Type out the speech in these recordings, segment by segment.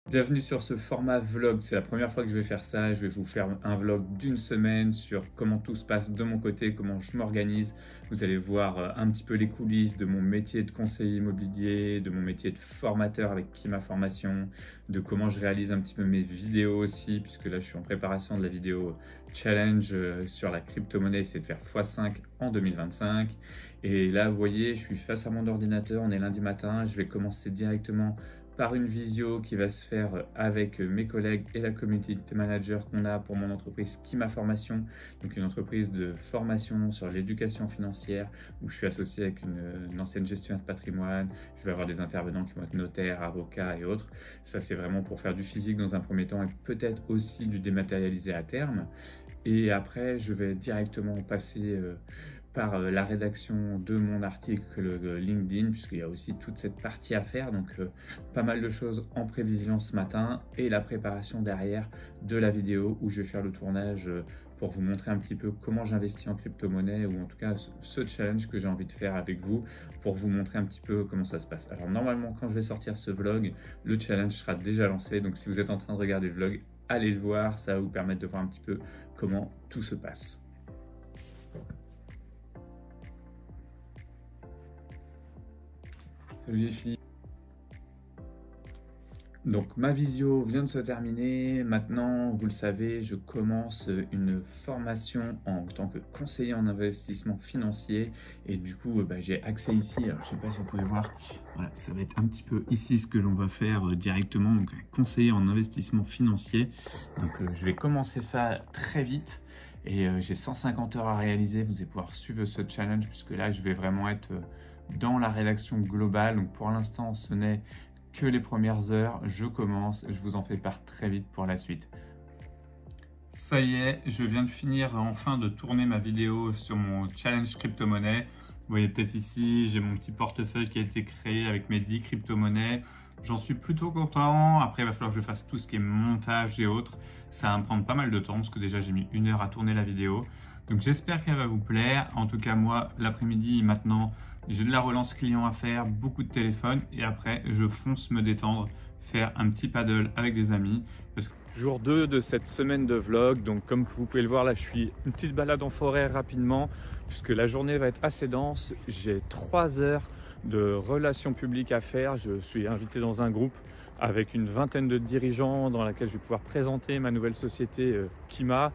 Bienvenue sur ce format vlog, c'est la première fois que je vais faire ça. Je vais vous faire un vlog d'une semaine sur comment tout se passe de mon côté, comment je m'organise. Vous allez voir un petit peu les coulisses de mon métier de conseiller immobilier, de mon métier de formateur avec Kima Formation, de comment je réalise un petit peu mes vidéos aussi, puisque là je suis en préparation de la vidéo challenge sur la crypto-monnaie, c'est de faire x5 en 2025. Et là vous voyez, je suis face à mon ordinateur, on est lundi matin, je vais commencer directement par une visio qui va se faire avec mes collègues et la community manager qu'on a pour mon entreprise Kima Formation, donc une entreprise de formation sur l'éducation financière où je suis associé avec une ancienne gestionnaire de patrimoine. Je vais avoir des intervenants qui vont être notaires, avocats et autres. Ça, c'est vraiment pour faire du physique dans un premier temps et peut-être aussi du dématérialisé à terme. Et après, je vais directement passer par la rédaction de mon article LinkedIn, puisqu'il y a aussi toute cette partie à faire, donc pas mal de choses en prévision ce matin, et la préparation derrière de la vidéo où je vais faire le tournage pour vous montrer un petit peu comment j'investis en crypto-monnaie, ou en tout cas ce challenge que j'ai envie de faire avec vous, pour vous montrer un petit peu comment ça se passe. Alors normalement, quand je vais sortir ce vlog, le challenge sera déjà lancé, donc si vous êtes en train de regarder le vlog, allez le voir, ça va vous permettre de voir un petit peu comment tout se passe. Salut les filles. Donc ma visio vient de se terminer. Maintenant, vous le savez, je commence une formation en tant que conseiller en investissement financier. Et du coup, j'ai accès ici. Alors, je ne sais pas si vous pouvez voir. Voilà, ça va être un petit peu ici ce que l'on va faire directement. Donc conseiller en investissement financier. Donc je vais commencer ça très vite. Et j'ai 150 heures à réaliser. Vous allez pouvoir suivre ce challenge puisque là, je vais vraiment être dans la rédaction globale. Donc pour l'instant, ce n'est que les premières heures. Je commence, je vous en fais part très vite pour la suite. Ça y est, je viens de finir enfin de tourner ma vidéo sur mon challenge crypto-monnaie. Vous voyez peut-être ici, j'ai mon petit portefeuille qui a été créé avec mes 10 crypto-monnaies. J'en suis plutôt content. Après, il va falloir que je fasse tout ce qui est montage et autres. Ça va me prendre pas mal de temps parce que déjà, j'ai mis 1 heure à tourner la vidéo. Donc, j'espère qu'elle va vous plaire. En tout cas, moi, l'après-midi, maintenant, j'ai de la relance client à faire, beaucoup de téléphones. Et après, je fonce me détendre, faire un petit paddle avec des amis. Parce que jour 2 de cette semaine de vlog. Donc, comme vous pouvez le voir, là, je suis une petite balade en forêt rapidement puisque la journée va être assez dense. J'ai 3 heures de relations publiques à faire. Je suis invité dans un groupe avec une vingtaine de dirigeants dans laquelle je vais pouvoir présenter ma nouvelle société Kima,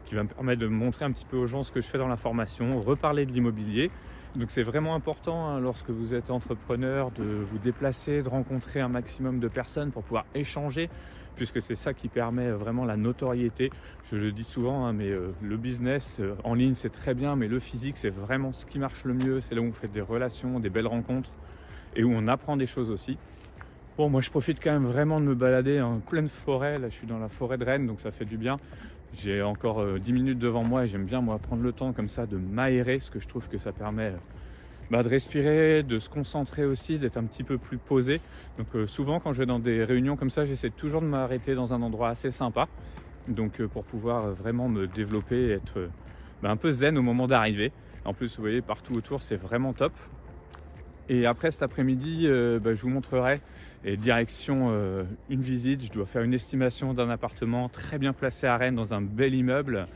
qui va me permettre de montrer un petit peu aux gens ce que je fais dans la formation, reparler de l'immobilier. Donc c'est vraiment important lorsque vous êtes entrepreneur de vous déplacer, de rencontrer un maximum de personnes pour pouvoir échanger, puisque c'est ça qui permet vraiment la notoriété. Je le dis souvent, mais le business en ligne c'est très bien, mais le physique c'est vraiment ce qui marche le mieux. C'est là où vous faites des relations, des belles rencontres et où on apprend des choses aussi. Bon, moi je profite quand même vraiment de me balader en pleine forêt. Là je suis dans la forêt de Rennes, donc ça fait du bien. J'ai encore 10 minutes devant moi et j'aime bien moi prendre le temps comme ça de m'aérer, parce que je trouve que ça permet de respirer, de se concentrer aussi, d'être un petit peu plus posé. Donc souvent quand je vais dans des réunions comme ça, j'essaie toujours de m'arrêter dans un endroit assez sympa, donc pour pouvoir vraiment me développer et être un peu zen au moment d'arriver. En plus vous voyez partout autour c'est vraiment top. Et après cet après-midi, je vous montrerai, et direction une visite. Je dois faire une estimation d'un appartement très bien placé à Rennes dans un bel immeuble.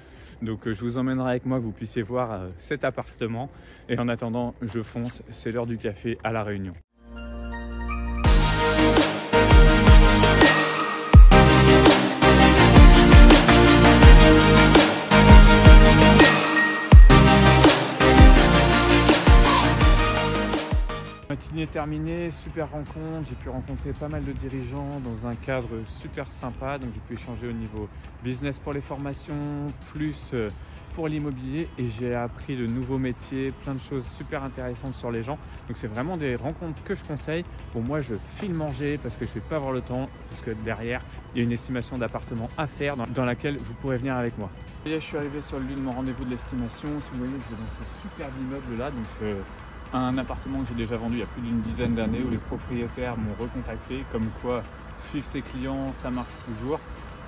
Donc je vous emmènerai avec moi que vous puissiez voir cet appartement. Et en attendant, je fonce, c'est l'heure du café à La Réunion. Matinée terminée, super rencontre, j'ai pu rencontrer pas mal de dirigeants dans un cadre super sympa, donc j'ai pu échanger au niveau business pour les formations, plus pour l'immobilier, et j'ai appris de nouveaux métiers, plein de choses super intéressantes sur les gens. Donc c'est vraiment des rencontres que je conseille. Pour moi, je file manger parce que je ne vais pas avoir le temps, parce que derrière, il y a une estimation d'appartement à faire dans laquelle vous pourrez venir avec moi. Et là, je suis arrivé sur le lieu de mon rendez-vous de l'estimation. Si vous voyez, je vais dans ce superbe immeuble là, donc un appartement que j'ai déjà vendu il y a plus d'une dizaine d'années, où les propriétaires m'ont recontacté, comme quoi suivre ses clients, ça marche toujours,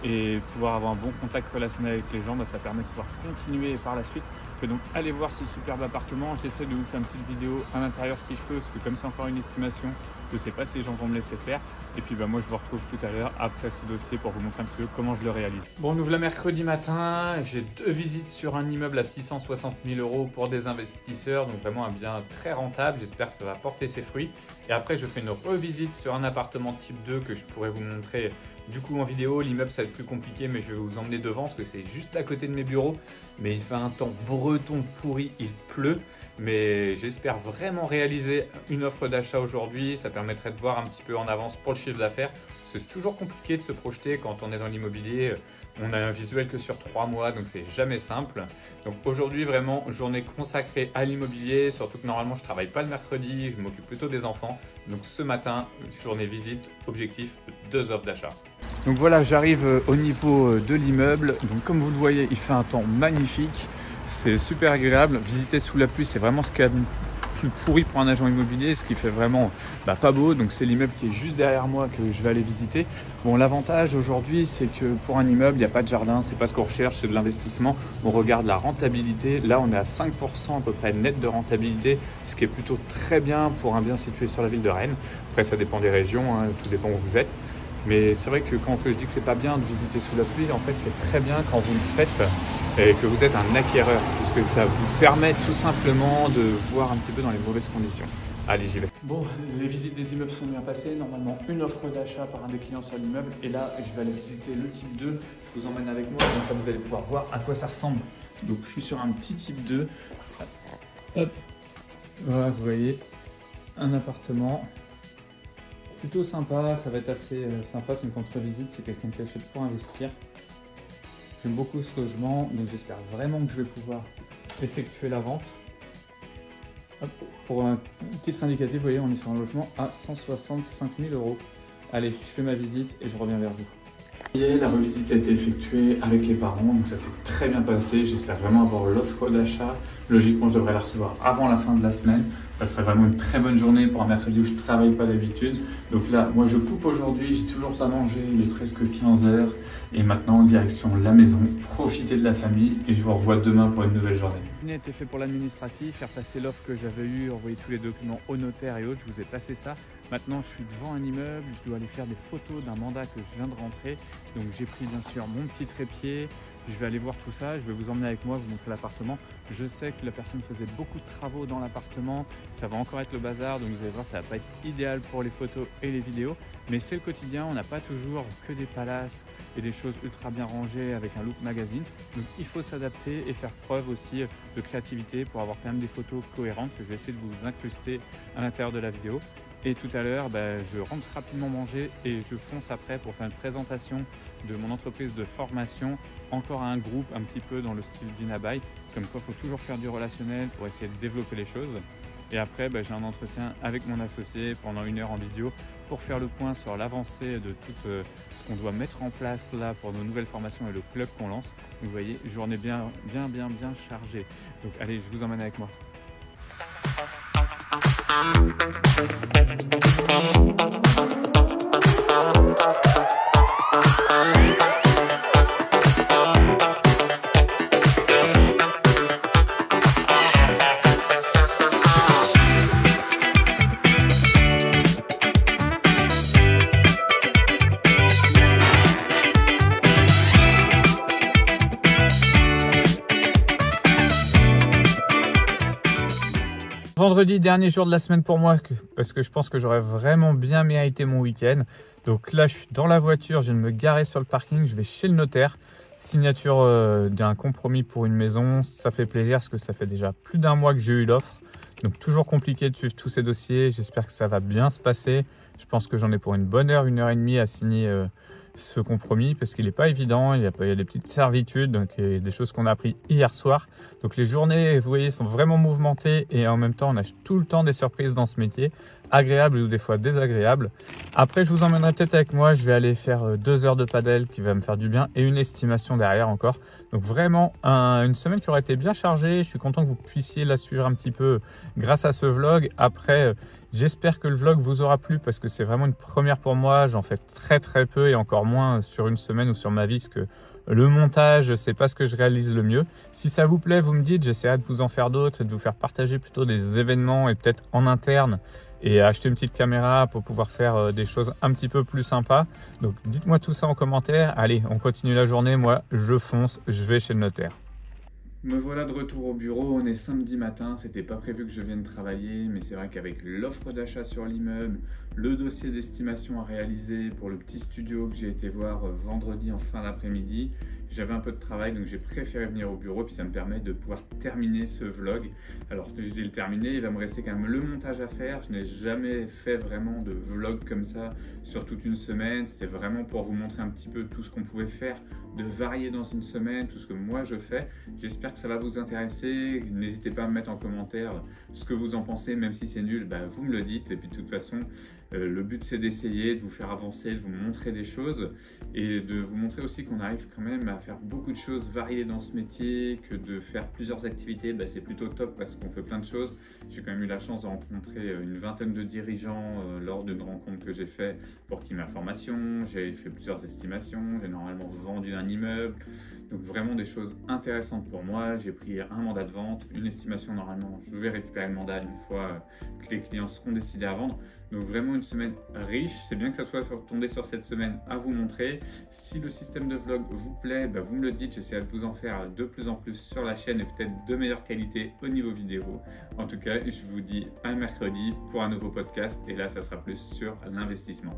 et pouvoir avoir un bon contact relationnel avec les gens, ça permet de pouvoir continuer par la suite. Donc allez voir ce superbe appartement. J'essaie de vous faire une petite vidéo à l'intérieur si je peux, parce que comme c'est encore une estimation, Je ne sais pas si les gens vont me laisser faire. Et puis moi je vous retrouve tout à l'heure après ce dossier pour vous montrer un petit peu comment je le réalise. Bon, on ouvre le mercredi matin. J'ai 2 visites sur un immeuble à 660 000 € pour des investisseurs. Donc vraiment un bien très rentable. J'espère que ça va porter ses fruits. Et après je fais une revisite sur un appartement type 2 que je pourrais vous montrer du coup en vidéo. L'immeuble ça va être plus compliqué, mais je vais vous emmener devant parce que c'est juste à côté de mes bureaux. Mais il fait un temps breton pourri, il pleut. Mais j'espère vraiment réaliser une offre d'achat aujourd'hui. Ça permettrait de voir un petit peu en avance pour le chiffre d'affaires. C'est toujours compliqué de se projeter quand on est dans l'immobilier. On a un visuel que sur 3 mois, donc c'est jamais simple. Donc aujourd'hui, vraiment, journée consacrée à l'immobilier. Surtout que normalement, je ne travaille pas le mercredi, je m'occupe plutôt des enfants. Donc ce matin, journée visite, objectif, 2 offres d'achat. Donc voilà, j'arrive au niveau de l'immeuble. Donc comme vous le voyez, il fait un temps magnifique. C'est super agréable. Visiter sous la pluie, c'est vraiment ce qu'il y a de plus pourri pour un agent immobilier, ce qui fait vraiment pas beau. Donc c'est l'immeuble qui est juste derrière moi que je vais aller visiter. Bon, l'avantage aujourd'hui, c'est que pour un immeuble, il n'y a pas de jardin, c'est pas ce qu'on recherche, c'est de l'investissement. On regarde la rentabilité. Là, on est à 5% à peu près net de rentabilité, ce qui est plutôt très bien pour un bien situé sur la ville de Rennes. Après, ça dépend des régions, hein, tout dépend où vous êtes. Mais c'est vrai que quand je dis que c'est pas bien de visiter sous la pluie, en fait c'est très bien quand vous le faites et que vous êtes un acquéreur, puisque ça vous permet tout simplement de voir un petit peu dans les mauvaises conditions. Allez, j'y vais. Bon, les visites des immeubles sont bien passées. Normalement, une offre d'achat par un des clients sur l'immeuble. Et là, je vais aller visiter le type 2. Je vous emmène avec moi, comme ça vous allez pouvoir voir à quoi ça ressemble. Donc je suis sur un petit type 2. Hop, voilà, vous voyez, un appartement. Plutôt sympa, ça va être assez sympa, c'est une contre-visite, c'est quelqu'un qui achète pour investir. J'aime beaucoup ce logement, donc j'espère vraiment que je vais pouvoir effectuer la vente. Hop, pour un titre indicatif, vous voyez, on est sur un logement à 165 000 €. Allez, je fais ma visite et je reviens vers vous. La revisite a été effectuée avec les parents, donc ça s'est très bien passé. J'espère vraiment avoir l'offre d'achat. Logiquement, je devrais la recevoir avant la fin de la semaine. Ça serait vraiment une très bonne journée pour un mercredi où je ne travaille pas d'habitude. Donc là, moi je coupe aujourd'hui, j'ai toujours pas mangé, il est presque 15 h. Et maintenant, direction la maison, profiter de la famille et je vous revois demain pour une nouvelle journée. Il a été fait pour l'administratif, faire passer l'offre que j'avais eue, envoyer tous les documents au notaire et autres. Je vous ai passé ça. Maintenant, je suis devant un immeuble, je dois aller faire des photos d'un mandat que je viens de rentrer. Donc j'ai pris bien sûr mon petit trépied. Je vais aller voir tout ça, je vais vous emmener avec moi, vous montrer l'appartement. Je sais que la personne faisait beaucoup de travaux dans l'appartement, ça va encore être le bazar, donc vous allez voir, ça va pas être idéal pour les photos et les vidéos. Mais c'est le quotidien, on n'a pas toujours que des palaces et des choses ultra bien rangées avec un look magazine. Donc il faut s'adapter et faire preuve aussi de créativité pour avoir quand même des photos cohérentes que je vais essayer de vous incruster à l'intérieur de la vidéo. Et tout à l'heure, je rentre rapidement manger et je fonce après pour faire une présentation de mon entreprise de formation, encore à un groupe un petit peu dans le style d'Inabai. Comme quoi, il faut toujours faire du relationnel pour essayer de développer les choses. Et après, j'ai un entretien avec mon associé pendant 1 heure en vidéo pour faire le point sur l'avancée de tout ce qu'on doit mettre en place là pour nos nouvelles formations et le club qu'on lance. Donc, vous voyez, journée bien chargée. Donc allez, je vous emmène avec moi. Vendredi, dernier jour de la semaine pour moi, parce que je pense que j'aurais vraiment bien mérité mon week-end. Donc là, je suis dans la voiture, je viens de me garer sur le parking, je vais chez le notaire. Signature d'un compromis pour une maison, ça fait plaisir parce que ça fait déjà plus d'1 mois que j'ai eu l'offre. Donc toujours compliqué de suivre tous ces dossiers, j'espère que ça va bien se passer. Je pense que j'en ai pour une bonne heure, 1 heure et demie à signer ce compromis parce qu'il n'est pas évident, il y a des petites servitudes, donc il y a des choses qu'on a appris hier soir. Donc les journées, vous voyez, sont vraiment mouvementées et en même temps on a tout le temps des surprises dans ce métier, agréables ou des fois désagréables. Après je vous emmènerai peut-être avec moi, je vais aller faire 2 heures de padel qui va me faire du bien et une estimation derrière encore. Donc vraiment une semaine qui aurait été bien chargée, je suis content que vous puissiez la suivre un petit peu grâce à ce vlog. Après j'espère que le vlog vous aura plu parce que c'est vraiment une première pour moi. J'en fais très peu et encore moins sur une semaine ou sur ma vie parce que le montage, c'est pas ce que je réalise le mieux. Si ça vous plaît, vous me dites, j'essaierai de vous en faire d'autres et de vous faire partager plutôt des événements et peut-être en interne et acheter une petite caméra pour pouvoir faire des choses un petit peu plus sympas. Donc dites-moi tout ça en commentaire. Allez, on continue la journée. Moi, je fonce, je vais chez le notaire. Me voilà de retour au bureau, on est samedi matin, c'était pas prévu que je vienne travailler, mais c'est vrai qu'avec l'offre d'achat sur l'immeuble, le dossier d'estimation à réaliser pour le petit studio que j'ai été voir vendredi en fin d'après-midi, j'avais un peu de travail donc j'ai préféré venir au bureau, puis ça me permet de pouvoir terminer ce vlog. Alors que je vais le terminer, il va me rester quand même le montage à faire. Je n'ai jamais fait vraiment de vlog comme ça sur toute une semaine, c'était vraiment pour vous montrer un petit peu tout ce qu'on pouvait faire de varier dans une semaine, tout ce que moi je fais. J'espère que ça va vous intéresser. N'hésitez pas à me mettre en commentaire ce que vous en pensez, même si c'est nul, vous me le dites. Et puis de toute façon, le but c'est d'essayer, de vous faire avancer, de vous montrer des choses et de vous montrer aussi qu'on arrive quand même à faire beaucoup de choses variées dans ce métier, que de faire plusieurs activités, c'est plutôt top parce qu'on fait plein de choses. J'ai quand même eu la chance de rencontrer une vingtaine de dirigeants lors d'une rencontre que j'ai fait pour qui ma formation. J'ai fait plusieurs estimations, j'ai normalement vendu un immeuble. Donc vraiment des choses intéressantes pour moi. J'ai pris un mandat de vente, une estimation normalement. Je vais récupérer le mandat une fois que les clients seront décidés à vendre. Donc vraiment une semaine riche. C'est bien que ça soit tombé sur cette semaine à vous montrer. Si le système de vlog vous plaît, vous me le dites. J'essaierai de vous en faire de plus en plus sur la chaîne et peut-être de meilleure qualité au niveau vidéo. En tout cas, je vous dis à mercredi pour un nouveau podcast. Et là, ça sera plus sur l'investissement.